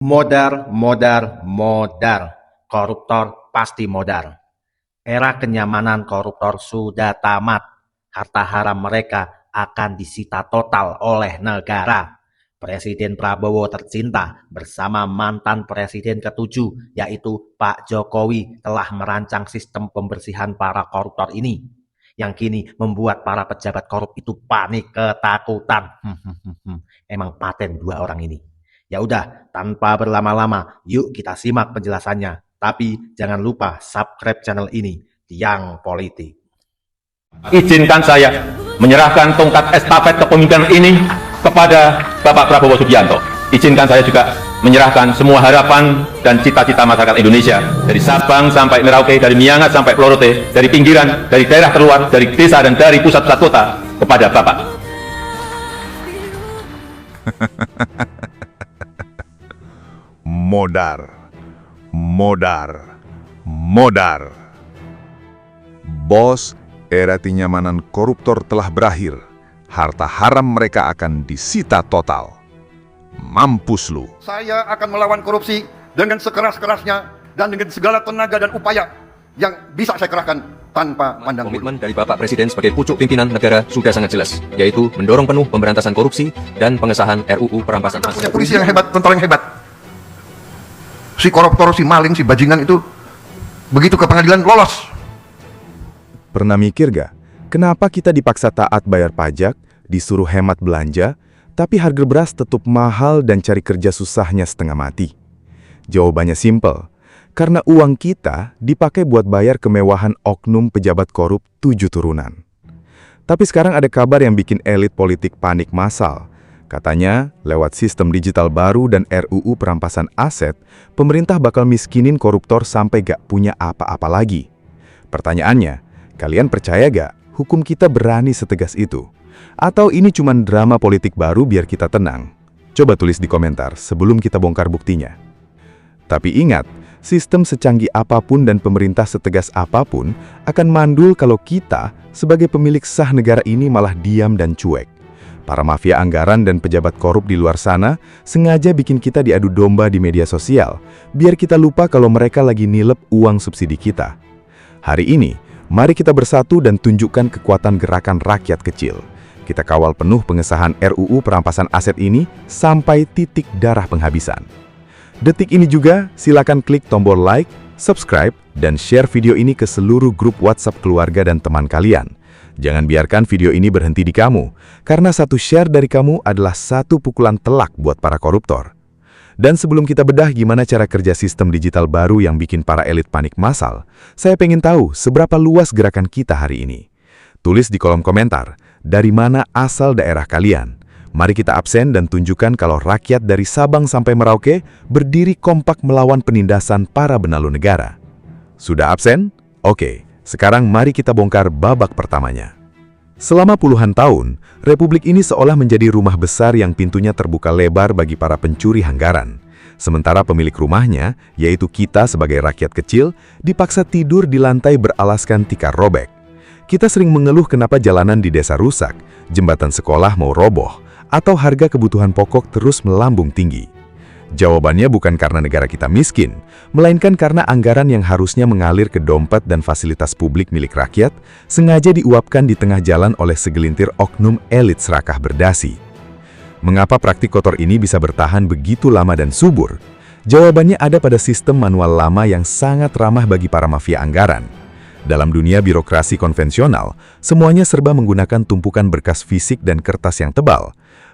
Modar, modar, modar. Koruptor pasti modar. Era kenyamanan koruptor sudah tamat. Harta haram mereka akan disita total oleh negara. Presiden Prabowo tercinta bersama mantan Presiden ke-7, yaitu Pak Jokowi, telah merancang sistem pembersihan para koruptor ini, yang kini membuat para pejabat korup itu panik ketakutan. Emang paten dua orang ini. Ya udah, tanpa berlama-lama, yuk kita simak penjelasannya. Tapi jangan lupa subscribe channel ini, Tiang Politik. Izinkan saya menyerahkan tongkat estafet kepemimpinan ini kepada Bapak Prabowo Subianto. Izinkan saya juga menyerahkan semua harapan dan cita-cita masyarakat Indonesia, dari Sabang sampai Merauke, dari Miangas sampai Pelorote, dari pinggiran, dari daerah terluar, dari desa dan dari pusat-pusat kota kepada Bapak. Modar, modar, modar. Bos, era kenyamanan koruptor telah berakhir. Harta haram mereka akan disita total. Mampus lu. Saya akan melawan korupsi dengan sekeras-kerasnya dan dengan segala tenaga dan upaya yang bisa saya kerahkan tanpa pandang bulu. Komitmen dari Bapak Presiden sebagai pucuk pimpinan negara sudah sangat jelas, yaitu mendorong penuh pemberantasan korupsi dan pengesahan RUU perampasan aset. Punya polisi yang hebat, tentara yang hebat. Si koruptor, si maling, si bajingan itu begitu ke pengadilan lolos. Pernah mikir gak, kenapa kita dipaksa taat bayar pajak, disuruh hemat belanja, tapi harga beras tetap mahal dan cari kerja susahnya setengah mati? Jawabannya simpel, karena uang kita dipakai buat bayar kemewahan oknum pejabat korup 7 turunan. Tapi sekarang ada kabar yang bikin elit politik panik massal. Katanya, lewat sistem digital baru dan RUU perampasan aset, pemerintah bakal miskinin koruptor sampai gak punya apa-apa lagi. Pertanyaannya, kalian percaya gak hukum kita berani setegas itu? Atau ini cuma drama politik baru biar kita tenang? Coba tulis di komentar sebelum kita bongkar buktinya. Tapi ingat, sistem secanggih apapun dan pemerintah setegas apapun akan mandul kalau kita sebagai pemilik sah negara ini malah diam dan cuek. Para mafia anggaran dan pejabat korup di luar sana sengaja bikin kita diadu domba di media sosial, biar kita lupa kalau mereka lagi nilep uang subsidi kita. Hari ini, mari kita bersatu dan tunjukkan kekuatan gerakan rakyat kecil. Kita kawal penuh pengesahan RUU perampasan aset ini sampai titik darah penghabisan. Detik ini juga, silakan klik tombol like, subscribe, dan share video ini ke seluruh grup WhatsApp keluarga dan teman kalian. Jangan biarkan video ini berhenti di kamu, karena satu share dari kamu adalah satu pukulan telak buat para koruptor. Dan sebelum kita bedah gimana cara kerja sistem digital baru yang bikin para elit panik massal, saya pengen tahu seberapa luas gerakan kita hari ini. Tulis di kolom komentar, dari mana asal daerah kalian. Mari kita absen dan tunjukkan kalau rakyat dari Sabang sampai Merauke berdiri kompak melawan penindasan para benalu negara. Sudah absen? Oke, sekarang mari kita bongkar babak pertamanya. Selama puluhan tahun, Republik ini seolah menjadi rumah besar yang pintunya terbuka lebar bagi para pencuri anggaran. Sementara pemilik rumahnya, yaitu kita sebagai rakyat kecil, dipaksa tidur di lantai beralaskan tikar robek. Kita sering mengeluh kenapa jalanan di desa rusak, jembatan sekolah mau roboh, atau harga kebutuhan pokok terus melambung tinggi. Jawabannya bukan karena negara kita miskin, melainkan karena anggaran yang harusnya mengalir ke dompet dan fasilitas publik milik rakyat, sengaja diuapkan di tengah jalan oleh segelintir oknum elit serakah berdasi. Mengapa praktik kotor ini bisa bertahan begitu lama dan subur? Jawabannya ada pada sistem manual lama yang sangat ramah bagi para mafia anggaran. Dalam dunia birokrasi konvensional, semuanya serba menggunakan tumpukan berkas fisik dan kertas yang tebal.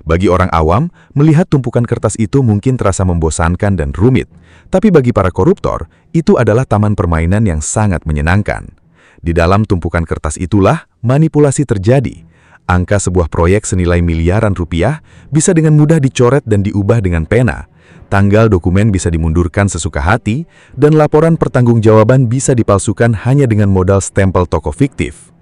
Bagi orang awam, melihat tumpukan kertas itu mungkin terasa membosankan dan rumit. Tapi bagi para koruptor, itu adalah taman permainan yang sangat menyenangkan. Di dalam tumpukan kertas itulah manipulasi terjadi. Angka sebuah proyek senilai miliaran rupiah bisa dengan mudah dicoret dan diubah dengan pena. Tanggal dokumen bisa dimundurkan sesuka hati, dan laporan pertanggungjawaban bisa dipalsukan hanya dengan modal stempel toko fiktif.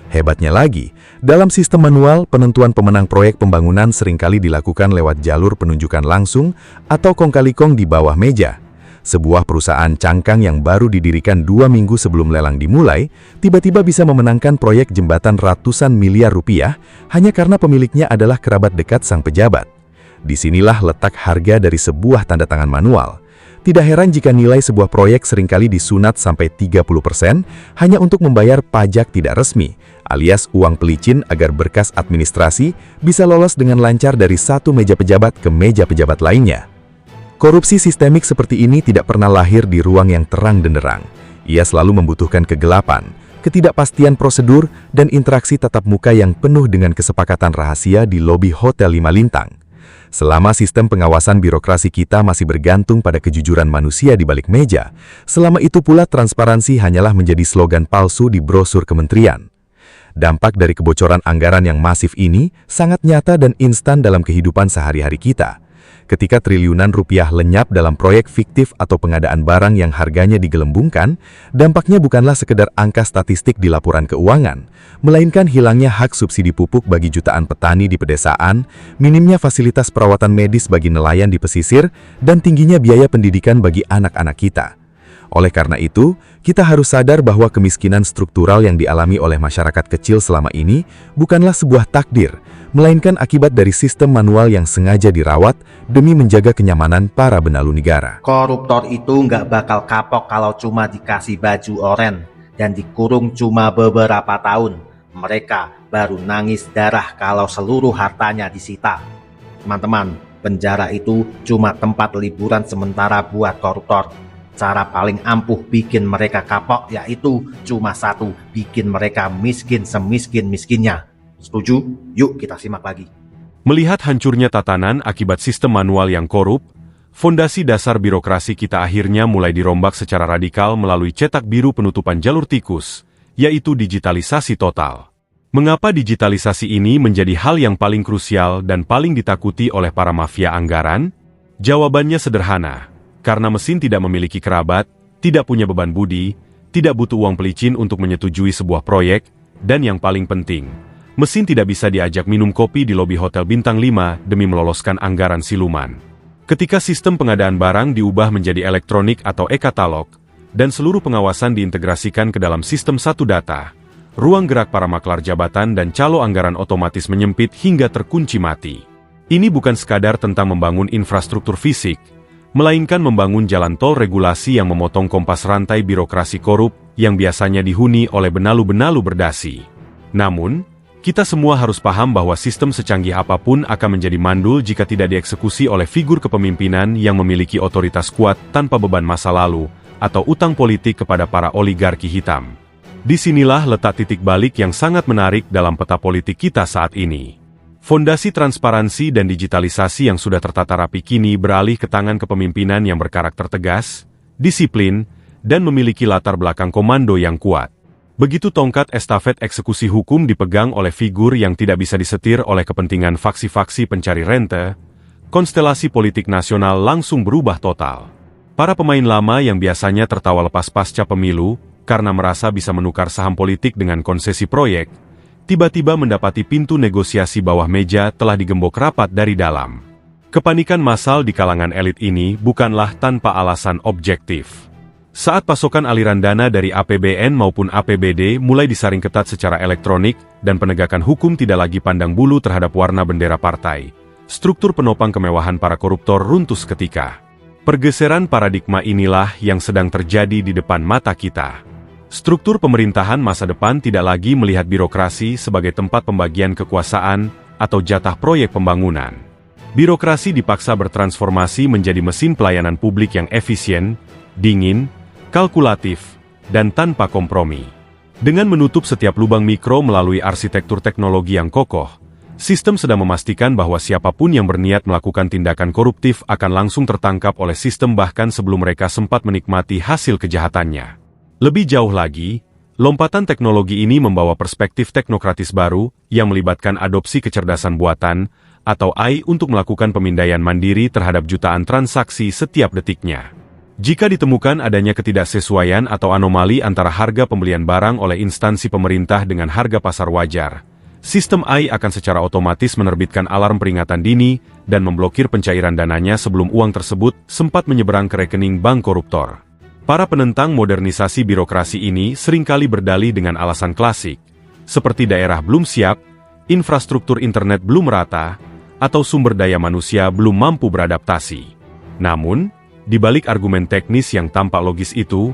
Hebatnya lagi, dalam sistem manual, penentuan pemenang proyek pembangunan seringkali dilakukan lewat jalur penunjukan langsung atau kong-kali-kong di bawah meja. Sebuah perusahaan cangkang yang baru didirikan 2 minggu sebelum lelang dimulai, tiba-tiba bisa memenangkan proyek jembatan ratusan miliar rupiah hanya karena pemiliknya adalah kerabat dekat sang pejabat. Disinilah letak harga dari sebuah tanda tangan manual. Tidak heran jika nilai sebuah proyek seringkali disunat sampai 30% hanya untuk membayar pajak tidak resmi, alias uang pelicin agar berkas administrasi bisa lolos dengan lancar dari satu meja pejabat ke meja pejabat lainnya. Korupsi sistemik seperti ini tidak pernah lahir di ruang yang terang benderang. Ia selalu membutuhkan kegelapan, ketidakpastian prosedur, dan interaksi tatap muka yang penuh dengan kesepakatan rahasia di lobi Hotel 5 Lintang. Selama sistem pengawasan birokrasi kita masih bergantung pada kejujuran manusia di balik meja, selama itu pula transparansi hanyalah menjadi slogan palsu di brosur kementerian. Dampak dari kebocoran anggaran yang masif ini sangat nyata dan instan dalam kehidupan sehari-hari kita. Ketika triliunan rupiah lenyap dalam proyek fiktif atau pengadaan barang yang harganya digelembungkan, dampaknya bukanlah sekedar angka statistik di laporan keuangan, melainkan hilangnya hak subsidi pupuk bagi jutaan petani di pedesaan, minimnya fasilitas perawatan medis bagi nelayan di pesisir, dan tingginya biaya pendidikan bagi anak-anak kita. Oleh karena itu, kita harus sadar bahwa kemiskinan struktural yang dialami oleh masyarakat kecil selama ini bukanlah sebuah takdir, melainkan akibat dari sistem manual yang sengaja dirawat demi menjaga kenyamanan para benalu negara. Koruptor itu nggak bakal kapok kalau cuma dikasih baju oren dan dikurung cuma beberapa tahun. Mereka baru nangis darah kalau seluruh hartanya disita. Teman-teman, penjara itu cuma tempat liburan sementara buat koruptor. Cara paling ampuh bikin mereka kapok yaitu cuma satu, bikin mereka miskin semiskin-miskinnya. Setuju? Yuk kita simak lagi. Melihat hancurnya tatanan akibat sistem manual yang korup, fondasi dasar birokrasi kita akhirnya mulai dirombak secara radikal melalui cetak biru penutupan jalur tikus, yaitu digitalisasi total. Mengapa digitalisasi ini menjadi hal yang paling krusial dan paling ditakuti oleh para mafia anggaran? Jawabannya sederhana. Karena mesin tidak memiliki kerabat, tidak punya beban budi, tidak butuh uang pelicin untuk menyetujui sebuah proyek, dan yang paling penting, mesin tidak bisa diajak minum kopi di lobi Hotel Bintang 5 demi meloloskan anggaran siluman. Ketika sistem pengadaan barang diubah menjadi elektronik atau e-katalog, dan seluruh pengawasan diintegrasikan ke dalam sistem satu data, ruang gerak para maklar jabatan dan calo anggaran otomatis menyempit hingga terkunci mati. Ini bukan sekadar tentang membangun infrastruktur fisik, melainkan membangun jalan tol regulasi yang memotong kompas rantai birokrasi korup yang biasanya dihuni oleh benalu-benalu berdasi. Namun, kita semua harus paham bahwa sistem secanggih apapun akan menjadi mandul jika tidak dieksekusi oleh figur kepemimpinan yang memiliki otoritas kuat tanpa beban masa lalu atau utang politik kepada para oligarki hitam. Disinilah letak titik balik yang sangat menarik dalam peta politik kita saat ini. Fondasi transparansi dan digitalisasi yang sudah tertata rapi kini beralih ke tangan kepemimpinan yang berkarakter tegas, disiplin, dan memiliki latar belakang komando yang kuat. Begitu tongkat estafet eksekusi hukum dipegang oleh figur yang tidak bisa disetir oleh kepentingan faksi-faksi pencari rente, konstelasi politik nasional langsung berubah total. Para pemain lama yang biasanya tertawa lepas pasca pemilu karena merasa bisa menukar saham politik dengan konsesi proyek, tiba-tiba mendapati pintu negosiasi bawah meja telah digembok rapat dari dalam. Kepanikan massal di kalangan elit ini bukanlah tanpa alasan objektif. Saat pasokan aliran dana dari APBN maupun APBD mulai disaring ketat secara elektronik dan penegakan hukum tidak lagi pandang bulu terhadap warna bendera partai, struktur penopang kemewahan para koruptor runtuh seketika. Pergeseran paradigma inilah yang sedang terjadi di depan mata kita. Struktur pemerintahan masa depan tidak lagi melihat birokrasi sebagai tempat pembagian kekuasaan atau jatah proyek pembangunan. Birokrasi dipaksa bertransformasi menjadi mesin pelayanan publik yang efisien, dingin, kalkulatif, dan tanpa kompromi. Dengan menutup setiap lubang mikro melalui arsitektur teknologi yang kokoh, sistem sedang memastikan bahwa siapapun yang berniat melakukan tindakan koruptif akan langsung tertangkap oleh sistem bahkan sebelum mereka sempat menikmati hasil kejahatannya. Lebih jauh lagi, lompatan teknologi ini membawa perspektif teknokratis baru yang melibatkan adopsi kecerdasan buatan atau AI untuk melakukan pemindaian mandiri terhadap jutaan transaksi setiap detiknya. Jika ditemukan adanya ketidaksesuaian atau anomali antara harga pembelian barang oleh instansi pemerintah dengan harga pasar wajar, sistem AI akan secara otomatis menerbitkan alarm peringatan dini dan memblokir pencairan dananya sebelum uang tersebut sempat menyeberang ke rekening bank koruptor. Para penentang modernisasi birokrasi ini seringkali berdalih dengan alasan klasik, seperti daerah belum siap, infrastruktur internet belum rata, atau sumber daya manusia belum mampu beradaptasi. Namun, di balik argumen teknis yang tampak logis itu,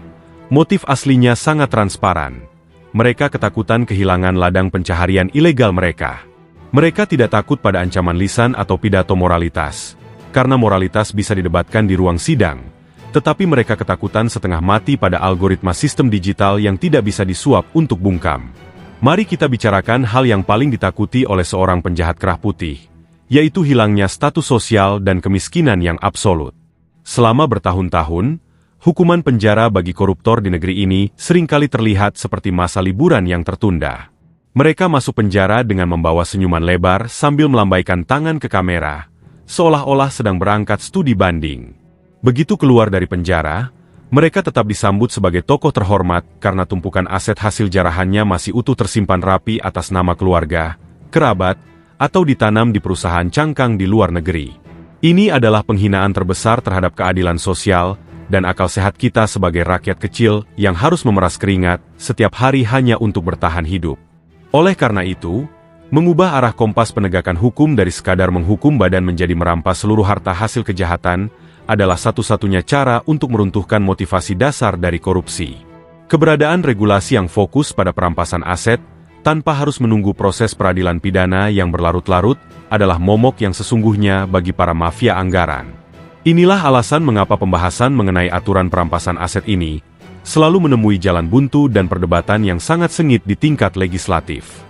motif aslinya sangat transparan. Mereka ketakutan kehilangan ladang pencaharian ilegal mereka. Mereka tidak takut pada ancaman lisan atau pidato moralitas, karena moralitas bisa didebatkan di ruang sidang, tetapi mereka ketakutan setengah mati pada algoritma sistem digital yang tidak bisa disuap untuk bungkam. Mari kita bicarakan hal yang paling ditakuti oleh seorang penjahat kerah putih, yaitu hilangnya status sosial dan kemiskinan yang absolut. Selama bertahun-tahun, hukuman penjara bagi koruptor di negeri ini seringkali terlihat seperti masa liburan yang tertunda. Mereka masuk penjara dengan membawa senyuman lebar sambil melambaikan tangan ke kamera, seolah-olah sedang berangkat studi banding. Begitu keluar dari penjara, mereka tetap disambut sebagai tokoh terhormat karena tumpukan aset hasil jarahannya masih utuh tersimpan rapi atas nama keluarga, kerabat, atau ditanam di perusahaan cangkang di luar negeri. Ini adalah penghinaan terbesar terhadap keadilan sosial dan akal sehat kita sebagai rakyat kecil yang harus memeras keringat setiap hari hanya untuk bertahan hidup. Oleh karena itu, mengubah arah kompas penegakan hukum dari sekadar menghukum badan menjadi merampas seluruh harta hasil kejahatan adalah satu-satunya cara untuk meruntuhkan motivasi dasar dari korupsi. Keberadaan regulasi yang fokus pada perampasan aset tanpa harus menunggu proses peradilan pidana yang berlarut-larut adalah momok yang sesungguhnya bagi para mafia anggaran. Inilah alasan mengapa pembahasan mengenai aturan perampasan aset ini selalu menemui jalan buntu dan perdebatan yang sangat sengit di tingkat legislatif.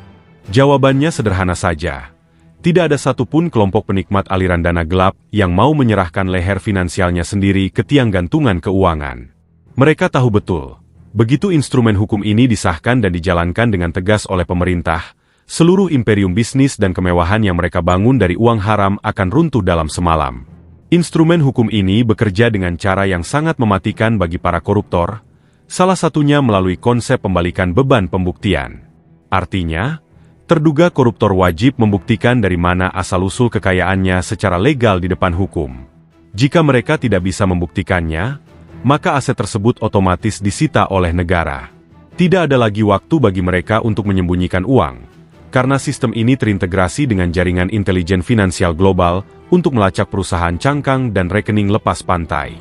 Jawabannya sederhana saja. Tidak ada satupun kelompok penikmat aliran dana gelap yang mau menyerahkan leher finansialnya sendiri ke tiang gantungan keuangan. Mereka tahu betul, begitu instrumen hukum ini disahkan dan dijalankan dengan tegas oleh pemerintah, seluruh imperium bisnis dan kemewahan yang mereka bangun dari uang haram akan runtuh dalam semalam. Instrumen hukum ini bekerja dengan cara yang sangat mematikan bagi para koruptor, salah satunya melalui konsep pembalikan beban pembuktian. Artinya, terduga koruptor wajib membuktikan dari mana asal-usul kekayaannya secara legal di depan hukum. Jika mereka tidak bisa membuktikannya, maka aset tersebut otomatis disita oleh negara. Tidak ada lagi waktu bagi mereka untuk menyembunyikan uang, karena sistem ini terintegrasi dengan jaringan intelijen finansial global untuk melacak perusahaan cangkang dan rekening lepas pantai.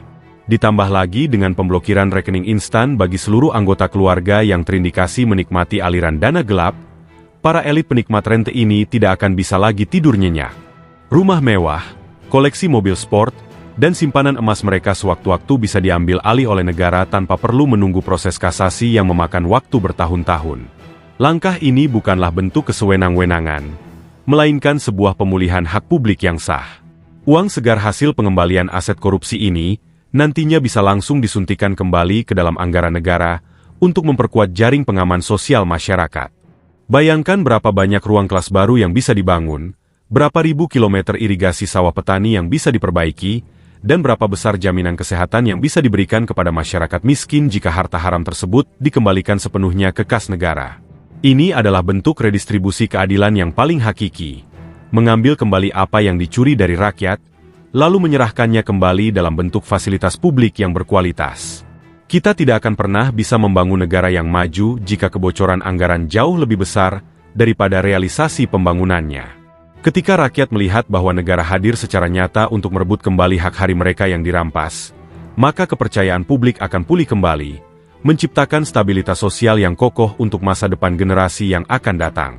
Ditambah lagi dengan pemblokiran rekening instan bagi seluruh anggota keluarga yang terindikasi menikmati aliran dana gelap, para elit penikmat rente ini tidak akan bisa lagi tidur nyenyak. Rumah mewah, koleksi mobil sport, dan simpanan emas mereka sewaktu-waktu bisa diambil alih oleh negara tanpa perlu menunggu proses kasasi yang memakan waktu bertahun-tahun. Langkah ini bukanlah bentuk kesewenang-wenangan, melainkan sebuah pemulihan hak publik yang sah. Uang segar hasil pengembalian aset korupsi ini nantinya bisa langsung disuntikan kembali ke dalam anggaran negara untuk memperkuat jaring pengaman sosial masyarakat. Bayangkan berapa banyak ruang kelas baru yang bisa dibangun, berapa ribu kilometer irigasi sawah petani yang bisa diperbaiki, dan berapa besar jaminan kesehatan yang bisa diberikan kepada masyarakat miskin jika harta haram tersebut dikembalikan sepenuhnya ke kas negara. Ini adalah bentuk redistribusi keadilan yang paling hakiki, mengambil kembali apa yang dicuri dari rakyat, lalu menyerahkannya kembali dalam bentuk fasilitas publik yang berkualitas. Kita tidak akan pernah bisa membangun negara yang maju jika kebocoran anggaran jauh lebih besar daripada realisasi pembangunannya. Ketika rakyat melihat bahwa negara hadir secara nyata untuk merebut kembali hak hari mereka yang dirampas, maka kepercayaan publik akan pulih kembali, menciptakan stabilitas sosial yang kokoh untuk masa depan generasi yang akan datang.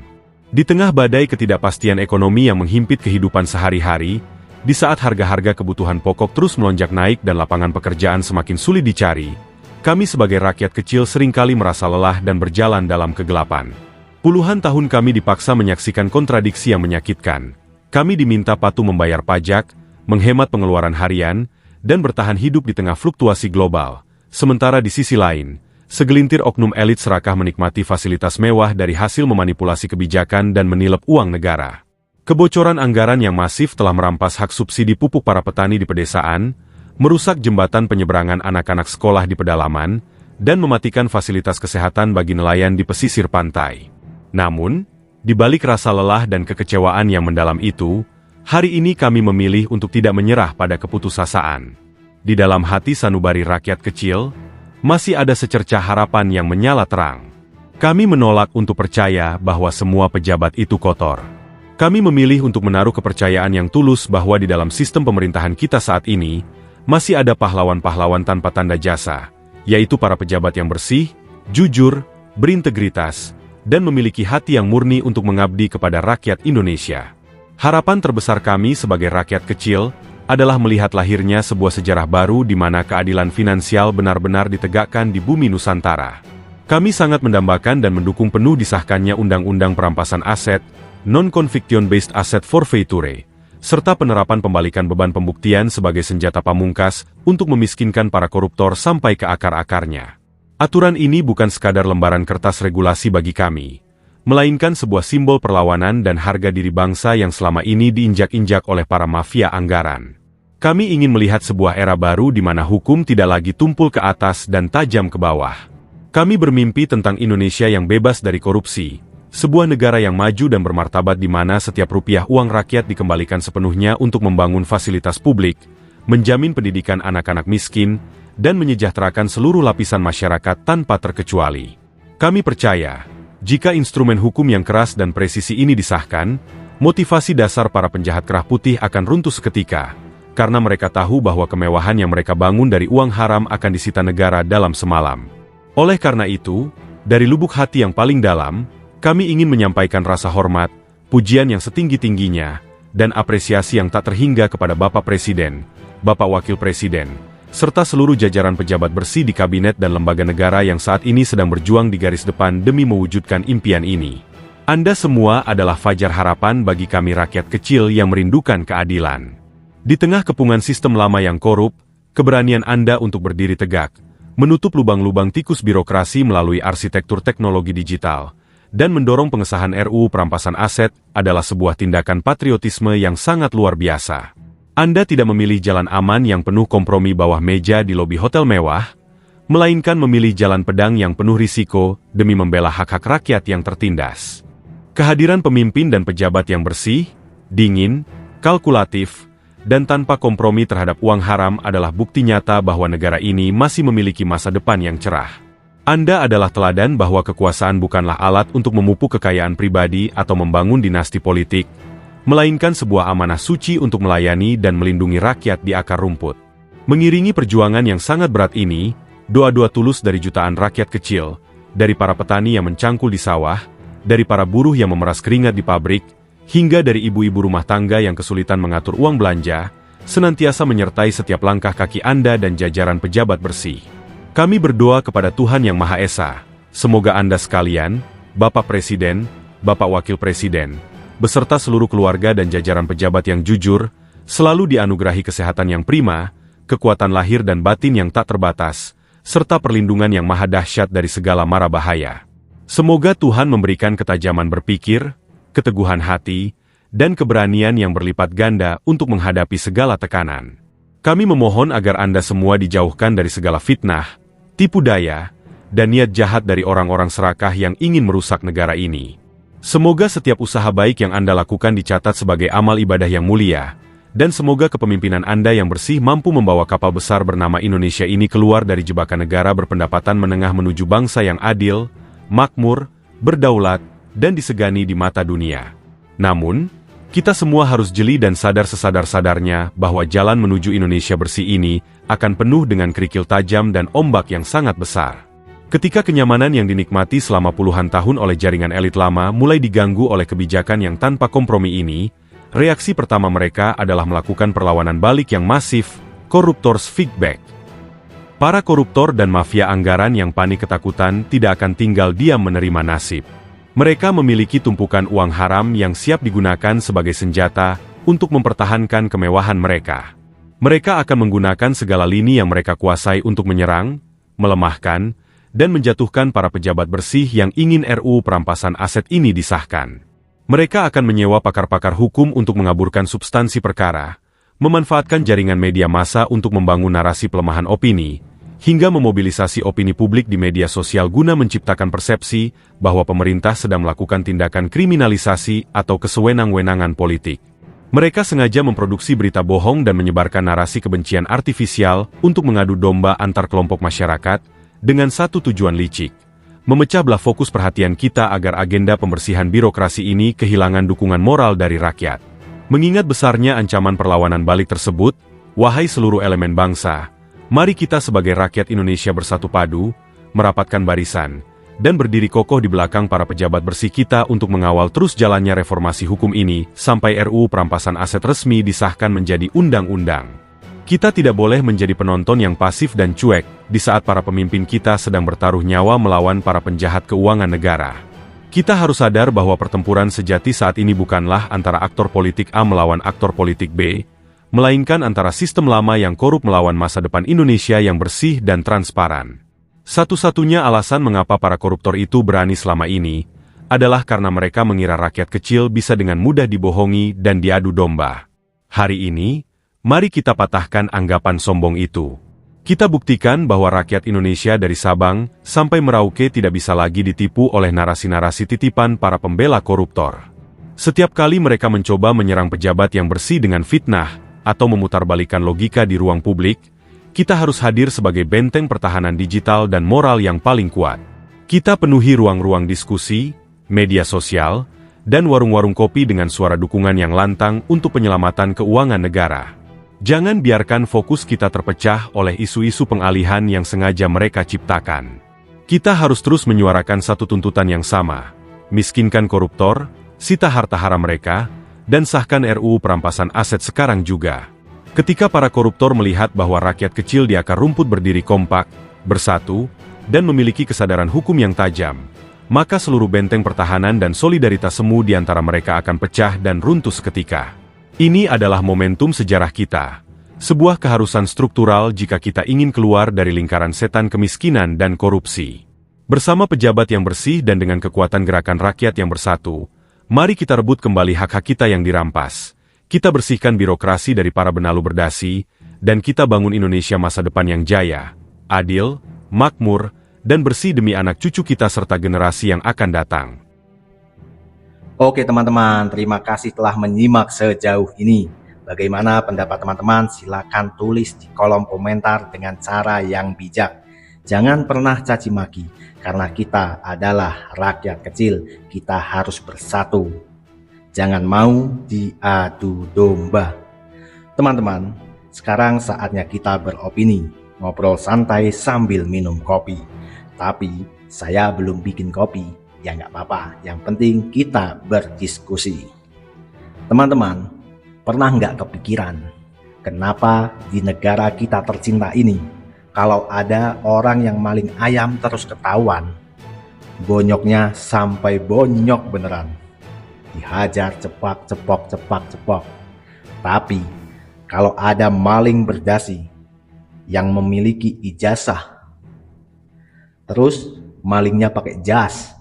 Di tengah badai ketidakpastian ekonomi yang menghimpit kehidupan sehari-hari, di saat harga-harga kebutuhan pokok terus melonjak naik dan lapangan pekerjaan semakin sulit dicari, kami sebagai rakyat kecil seringkali merasa lelah dan berjalan dalam kegelapan. Puluhan tahun kami dipaksa menyaksikan kontradiksi yang menyakitkan. Kami diminta patuh membayar pajak, menghemat pengeluaran harian, dan bertahan hidup di tengah fluktuasi global. Sementara di sisi lain, segelintir oknum elit serakah menikmati fasilitas mewah dari hasil memanipulasi kebijakan dan menilep uang negara. Kebocoran anggaran yang masif telah merampas hak subsidi pupuk para petani di pedesaan, merusak jembatan penyeberangan anak-anak sekolah di pedalaman, dan mematikan fasilitas kesehatan bagi nelayan di pesisir pantai. Namun, di balik rasa lelah dan kekecewaan yang mendalam itu, hari ini kami memilih untuk tidak menyerah pada keputusasaan. Di dalam hati sanubari rakyat kecil, masih ada secercah harapan yang menyala terang. Kami menolak untuk percaya bahwa semua pejabat itu kotor. Kami memilih untuk menaruh kepercayaan yang tulus bahwa di dalam sistem pemerintahan kita saat ini, masih ada pahlawan-pahlawan tanpa tanda jasa, yaitu para pejabat yang bersih, jujur, berintegritas, dan memiliki hati yang murni untuk mengabdi kepada rakyat Indonesia. Harapan terbesar kami sebagai rakyat kecil adalah melihat lahirnya sebuah sejarah baru di mana keadilan finansial benar-benar ditegakkan di bumi Nusantara. Kami sangat mendambakan dan mendukung penuh disahkannya Undang-Undang Perampasan Aset, Non-Conviction Based Asset Forfeiture, serta penerapan pembalikan beban pembuktian sebagai senjata pamungkas untuk memiskinkan para koruptor sampai ke akar-akarnya. Aturan ini bukan sekadar lembaran kertas regulasi bagi kami, melainkan sebuah simbol perlawanan dan harga diri bangsa yang selama ini diinjak-injak oleh para mafia anggaran. Kami ingin melihat sebuah era baru di mana hukum tidak lagi tumpul ke atas dan tajam ke bawah. Kami bermimpi tentang Indonesia yang bebas dari korupsi, sebuah negara yang maju dan bermartabat di mana setiap rupiah uang rakyat dikembalikan sepenuhnya untuk membangun fasilitas publik, menjamin pendidikan anak-anak miskin, dan menyejahterakan seluruh lapisan masyarakat tanpa terkecuali. Kami percaya, jika instrumen hukum yang keras dan presisi ini disahkan, motivasi dasar para penjahat kerah putih akan runtuh seketika, karena mereka tahu bahwa kemewahan yang mereka bangun dari uang haram akan disita negara dalam semalam. Oleh karena itu, dari lubuk hati yang paling dalam, kami ingin menyampaikan rasa hormat, pujian yang setinggi-tingginya, dan apresiasi yang tak terhingga kepada Bapak Presiden, Bapak Wakil Presiden, serta seluruh jajaran pejabat bersih di kabinet dan lembaga negara yang saat ini sedang berjuang di garis depan demi mewujudkan impian ini. Anda semua adalah fajar harapan bagi kami rakyat kecil yang merindukan keadilan. Di tengah kepungan sistem lama yang korup, keberanian Anda untuk berdiri tegak, menutup lubang-lubang tikus birokrasi melalui arsitektur teknologi digital, dan mendorong pengesahan RUU Perampasan Aset adalah sebuah tindakan patriotisme yang sangat luar biasa. Anda tidak memilih jalan aman yang penuh kompromi bawah meja di lobi hotel mewah, melainkan memilih jalan pedang yang penuh risiko demi membela hak-hak rakyat yang tertindas. Kehadiran pemimpin dan pejabat yang bersih, dingin, kalkulatif, dan tanpa kompromi terhadap uang haram adalah bukti nyata bahwa negara ini masih memiliki masa depan yang cerah. Anda adalah teladan bahwa kekuasaan bukanlah alat untuk memupuk kekayaan pribadi atau membangun dinasti politik, melainkan sebuah amanah suci untuk melayani dan melindungi rakyat di akar rumput. Mengiringi perjuangan yang sangat berat ini, doa-doa tulus dari jutaan rakyat kecil, dari para petani yang mencangkul di sawah, dari para buruh yang memeras keringat di pabrik, hingga dari ibu-ibu rumah tangga yang kesulitan mengatur uang belanja, senantiasa menyertai setiap langkah kaki Anda dan jajaran pejabat bersih. Kami berdoa kepada Tuhan Yang Maha Esa, semoga Anda sekalian, Bapak Presiden, Bapak Wakil Presiden, beserta seluruh keluarga dan jajaran pejabat yang jujur, selalu dianugerahi kesehatan yang prima, kekuatan lahir dan batin yang tak terbatas, serta perlindungan yang maha dahsyat dari segala mara bahaya. Semoga Tuhan memberikan ketajaman berpikir, keteguhan hati, dan keberanian yang berlipat ganda untuk menghadapi segala tekanan. Kami memohon agar Anda semua dijauhkan dari segala fitnah, tipu daya, dan niat jahat dari orang-orang serakah yang ingin merusak negara ini. Semoga setiap usaha baik yang Anda lakukan dicatat sebagai amal ibadah yang mulia, dan semoga kepemimpinan Anda yang bersih mampu membawa kapal besar bernama Indonesia ini keluar dari jebakan negara berpendapatan menengah menuju bangsa yang adil, makmur, berdaulat, dan disegani di mata dunia. Namun, kita semua harus jeli dan sadar sesadar-sadarnya bahwa jalan menuju Indonesia bersih ini akan penuh dengan kerikil tajam dan ombak yang sangat besar. Ketika kenyamanan yang dinikmati selama puluhan tahun oleh jaringan elit lama mulai diganggu oleh kebijakan yang tanpa kompromi ini, reaksi pertama mereka adalah melakukan perlawanan balik yang masif, koruptors fight back. Para koruptor dan mafia anggaran yang panik ketakutan tidak akan tinggal diam menerima nasib. Mereka memiliki tumpukan uang haram yang siap digunakan sebagai senjata untuk mempertahankan kemewahan mereka. Mereka akan menggunakan segala lini yang mereka kuasai untuk menyerang, melemahkan, dan menjatuhkan para pejabat bersih yang ingin RUU Perampasan Aset ini disahkan. Mereka akan menyewa pakar-pakar hukum untuk mengaburkan substansi perkara, memanfaatkan jaringan media massa untuk membangun narasi pelemahan opini, hingga memobilisasi opini publik di media sosial guna menciptakan persepsi bahwa pemerintah sedang melakukan tindakan kriminalisasi atau kesewenang-wenangan politik. Mereka sengaja memproduksi berita bohong dan menyebarkan narasi kebencian artifisial untuk mengadu domba antar kelompok masyarakat dengan satu tujuan licik, memecah belah fokus perhatian kita agar agenda pembersihan birokrasi ini kehilangan dukungan moral dari rakyat. Mengingat besarnya ancaman perlawanan balik tersebut, wahai seluruh elemen bangsa, mari kita sebagai rakyat Indonesia bersatu padu, merapatkan barisan, dan berdiri kokoh di belakang para pejabat bersih kita untuk mengawal terus jalannya reformasi hukum ini sampai RUU perampasan aset resmi disahkan menjadi undang-undang. Kita tidak boleh menjadi penonton yang pasif dan cuek di saat para pemimpin kita sedang bertaruh nyawa melawan para penjahat keuangan negara. Kita harus sadar bahwa pertempuran sejati saat ini bukanlah antara aktor politik A melawan aktor politik B, melainkan antara sistem lama yang korup melawan masa depan Indonesia yang bersih dan transparan. Satu-satunya alasan mengapa para koruptor itu berani selama ini adalah karena mereka mengira rakyat kecil bisa dengan mudah dibohongi dan diadu domba. Hari ini, mari kita patahkan anggapan sombong itu. Kita buktikan bahwa rakyat Indonesia dari Sabang sampai Merauke tidak bisa lagi ditipu oleh narasi-narasi titipan para pembela koruptor. Setiap kali mereka mencoba menyerang pejabat yang bersih dengan fitnah atau memutarbalikkan logika di ruang publik, kita harus hadir sebagai benteng pertahanan digital dan moral yang paling kuat. Kita penuhi ruang-ruang diskusi, media sosial, dan warung-warung kopi dengan suara dukungan yang lantang untuk penyelamatan keuangan negara. Jangan biarkan fokus kita terpecah oleh isu-isu pengalihan yang sengaja mereka ciptakan. Kita harus terus menyuarakan satu tuntutan yang sama, miskinkan koruptor, sita harta haram mereka, dan sahkan RUU perampasan aset sekarang juga. Ketika para koruptor melihat bahwa rakyat kecil di akar rumput berdiri kompak, bersatu, dan memiliki kesadaran hukum yang tajam, maka seluruh benteng pertahanan dan solidaritas semu di antara mereka akan pecah dan runtuh seketika. Ini adalah momentum sejarah kita. Sebuah keharusan struktural jika kita ingin keluar dari lingkaran setan kemiskinan dan korupsi. Bersama pejabat yang bersih dan dengan kekuatan gerakan rakyat yang bersatu, mari kita rebut kembali hak-hak kita yang dirampas. Kita bersihkan birokrasi dari para benalu berdasi, dan kita bangun Indonesia masa depan yang jaya, adil, makmur, dan bersih demi anak cucu kita serta generasi yang akan datang. Oke teman-teman, terima kasih telah menyimak sejauh ini. Bagaimana pendapat teman-teman? Silakan tulis di kolom komentar dengan cara yang bijak. Jangan pernah caci maki, karena kita adalah rakyat kecil. Kita harus bersatu. Jangan mau diadu domba. Teman-teman, sekarang saatnya kita beropini, ngobrol santai sambil minum kopi. Tapi saya belum bikin kopi. Ya nggak apa-apa, yang penting kita berdiskusi. Teman-teman, pernah nggak kepikiran kenapa di negara kita tercinta ini kalau ada orang yang maling ayam terus ketahuan, bonyoknya sampai bonyok beneran, dihajar cepak cepok. Tapi kalau ada maling berdasi yang memiliki ijazah, terus malingnya pakai jas,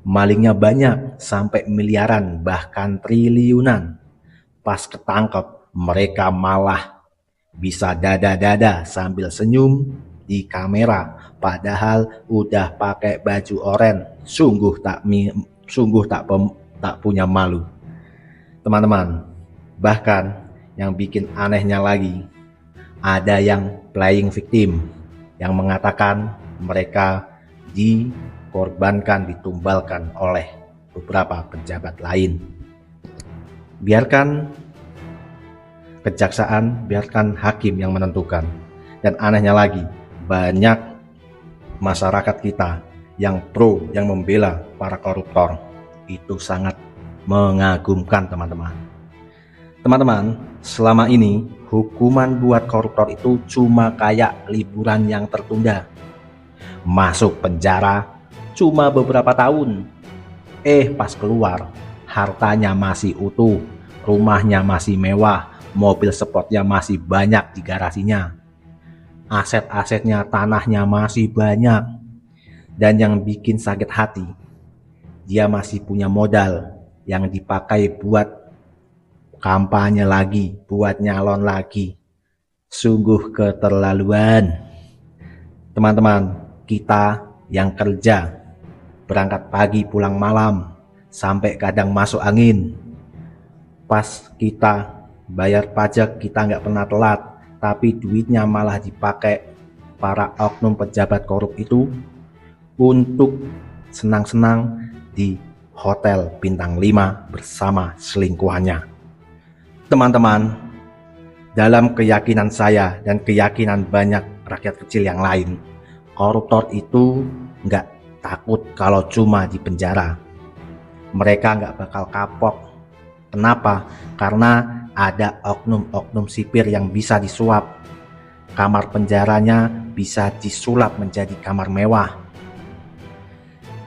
malingnya banyak sampai miliaran bahkan triliunan, pas ketangkep mereka malah bisa dada-dada sambil senyum di kamera padahal udah pakai baju oranye. Sungguh tak punya malu. Teman-teman, bahkan yang bikin anehnya lagi, ada yang playing victim yang mengatakan mereka dikorbankan, ditumbalkan oleh beberapa pejabat lain. Biarkan kejaksaan, biarkan hakim yang menentukan. Dan anehnya lagi, banyak masyarakat kita yang pro, yang membela para koruptor. Itu sangat mengagumkan teman-teman. Teman-teman, selama ini hukuman buat koruptor itu cuma kayak liburan yang tertunda. Masuk penjara cuma beberapa tahun, pas keluar hartanya masih utuh, rumahnya masih mewah, mobil sportnya masih banyak di garasinya, aset-asetnya, tanahnya masih banyak. Dan yang bikin sakit hati, dia masih punya modal yang dipakai buat kampanye lagi, buat nyalon lagi. Sungguh keterlaluan. Teman-teman, kita yang kerja berangkat pagi pulang malam, sampai kadang masuk angin. Pas kita bayar pajak kita nggak pernah telat, tapi duitnya malah dipakai para oknum pejabat korup itu untuk senang-senang di hotel bintang 5 bersama selingkuhannya. Teman-teman, dalam keyakinan saya dan keyakinan banyak rakyat kecil yang lain, koruptor itu nggak takut kalau cuma di penjara. Mereka nggak bakal kapok. Kenapa? Karena ada oknum-oknum sipir yang bisa disuap. Kamar penjaranya bisa disulap menjadi kamar mewah.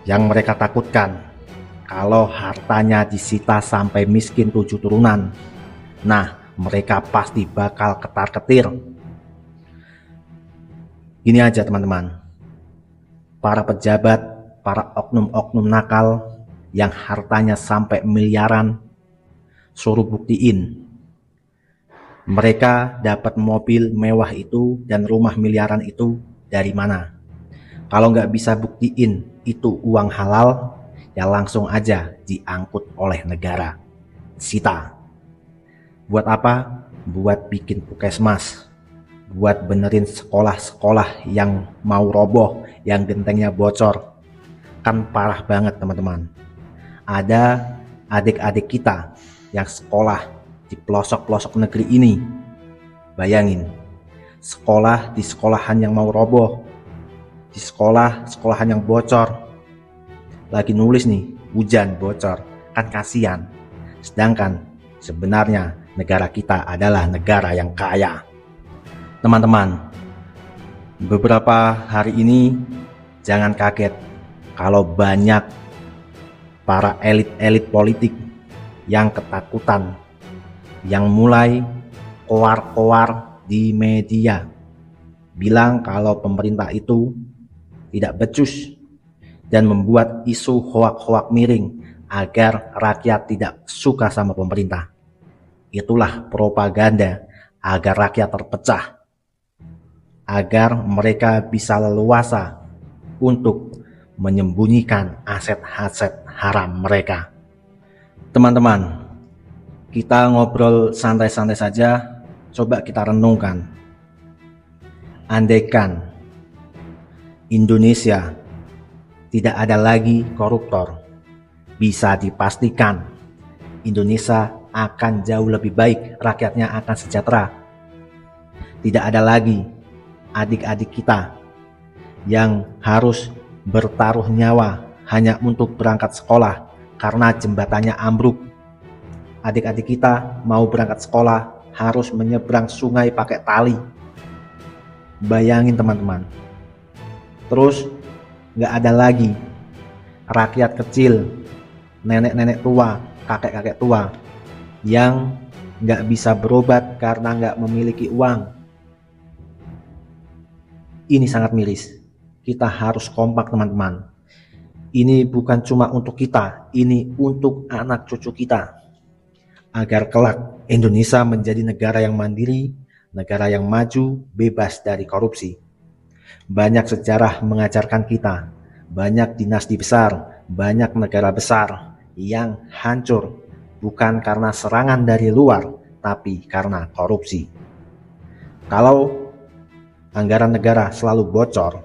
Yang mereka takutkan, kalau hartanya disita sampai miskin 7 turunan, nah mereka pasti bakal ketar-ketir. Gini aja teman-teman, para pejabat, para oknum-oknum nakal yang hartanya sampai miliaran, suruh buktiin mereka dapat mobil mewah itu dan rumah miliaran itu dari mana. Kalau nggak bisa buktiin itu uang halal, ya langsung aja diangkut oleh negara, sita. Buat apa? Buat bikin puskesmas, buat benerin sekolah-sekolah yang mau roboh, yang gentengnya bocor. Kan parah banget teman-teman. Ada adik-adik kita yang sekolah di pelosok-pelosok negeri ini. Bayangin, sekolah di sekolahan yang mau roboh, di sekolahan yang bocor. Lagi nulis nih, hujan bocor, kan kasihan. Sedangkan sebenarnya negara kita adalah negara yang kaya. Teman-teman, beberapa hari ini jangan kaget kalau banyak para elit-elit politik yang ketakutan, yang mulai koar-koar di media, bilang kalau pemerintah itu tidak becus dan membuat isu hoak-hoak miring agar rakyat tidak suka sama pemerintah. Itulah propaganda agar rakyat terpecah, agar mereka bisa leluasa untuk menyembunyikan aset-aset haram mereka. Teman-teman, kita ngobrol santai-santai saja, coba kita renungkan. Andaikan Indonesia tidak ada lagi koruptor, bisa dipastikan Indonesia akan jauh lebih baik, rakyatnya akan sejahtera. Tidak ada lagi adik-adik kita yang harus bertaruh nyawa hanya untuk berangkat sekolah karena jembatannya ambruk. Adik-adik kita mau berangkat sekolah harus menyeberang sungai pakai tali. Bayangin teman-teman. Terus nggak ada lagi rakyat kecil, nenek-nenek tua, kakek-kakek tua yang nggak bisa berobat karena nggak memiliki uang. Ini sangat miris. Kita harus kompak teman-teman. Ini bukan cuma untuk kita, ini untuk anak cucu kita. Agar kelak Indonesia menjadi negara yang mandiri, negara yang maju, bebas dari korupsi. Banyak sejarah mengajarkan kita, banyak dinasti besar, banyak negara besar yang hancur bukan karena serangan dari luar, tapi karena korupsi. Kalau anggaran negara selalu bocor,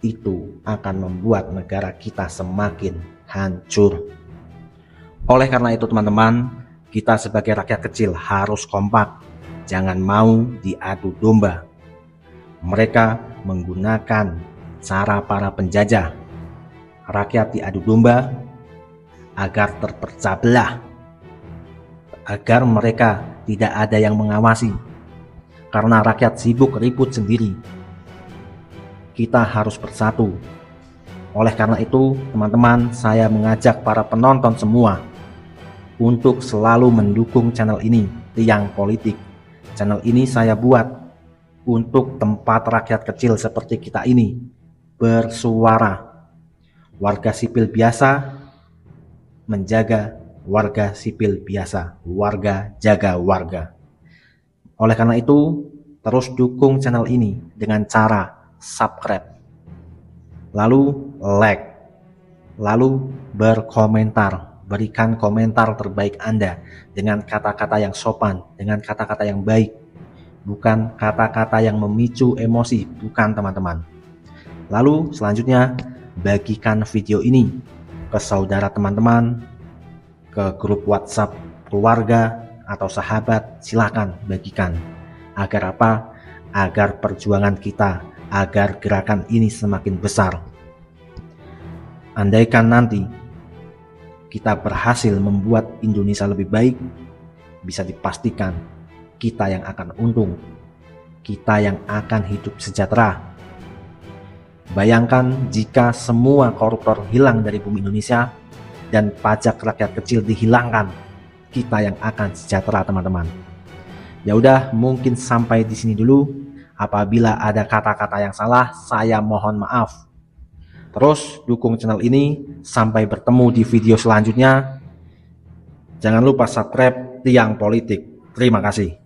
itu akan membuat negara kita semakin hancur. Oleh karena itu teman-teman, kita sebagai rakyat kecil harus kompak, jangan mau diadu domba. Mereka menggunakan cara para penjajah. Rakyat diadu domba agar terpecah belah, agar mereka tidak ada yang mengawasi, karena rakyat sibuk ribut sendiri. Kita harus bersatu. Oleh karena itu, teman-teman, saya mengajak para penonton semua untuk selalu mendukung channel ini, Tiang Politik. Channel ini saya buat untuk tempat rakyat kecil seperti kita ini bersuara. Warga sipil biasa menjaga warga sipil biasa, warga jaga warga. Oleh karena itu, terus dukung channel ini dengan cara subscribe, lalu like, lalu berkomentar. Berikan komentar terbaik Anda dengan kata-kata yang sopan, dengan kata-kata yang baik, bukan kata-kata yang memicu emosi, bukan teman-teman. Lalu selanjutnya bagikan video ini ke saudara teman-teman, ke grup WhatsApp keluarga atau sahabat, silakan bagikan. Agar apa? Agar perjuangan kita, agar gerakan ini semakin besar. Andaikan nanti kita berhasil membuat Indonesia lebih baik, bisa dipastikan kita yang akan untung, kita yang akan hidup sejahtera. Bayangkan jika semua koruptor hilang dari bumi Indonesia dan pajak rakyat kecil dihilangkan, kita yang akan sejahtera, teman-teman. Ya udah, mungkin sampai di sini dulu. Apabila ada kata-kata yang salah, saya mohon maaf. Terus dukung channel ini. Sampai bertemu di video selanjutnya. Jangan lupa subscribe Tiang Politik. Terima kasih.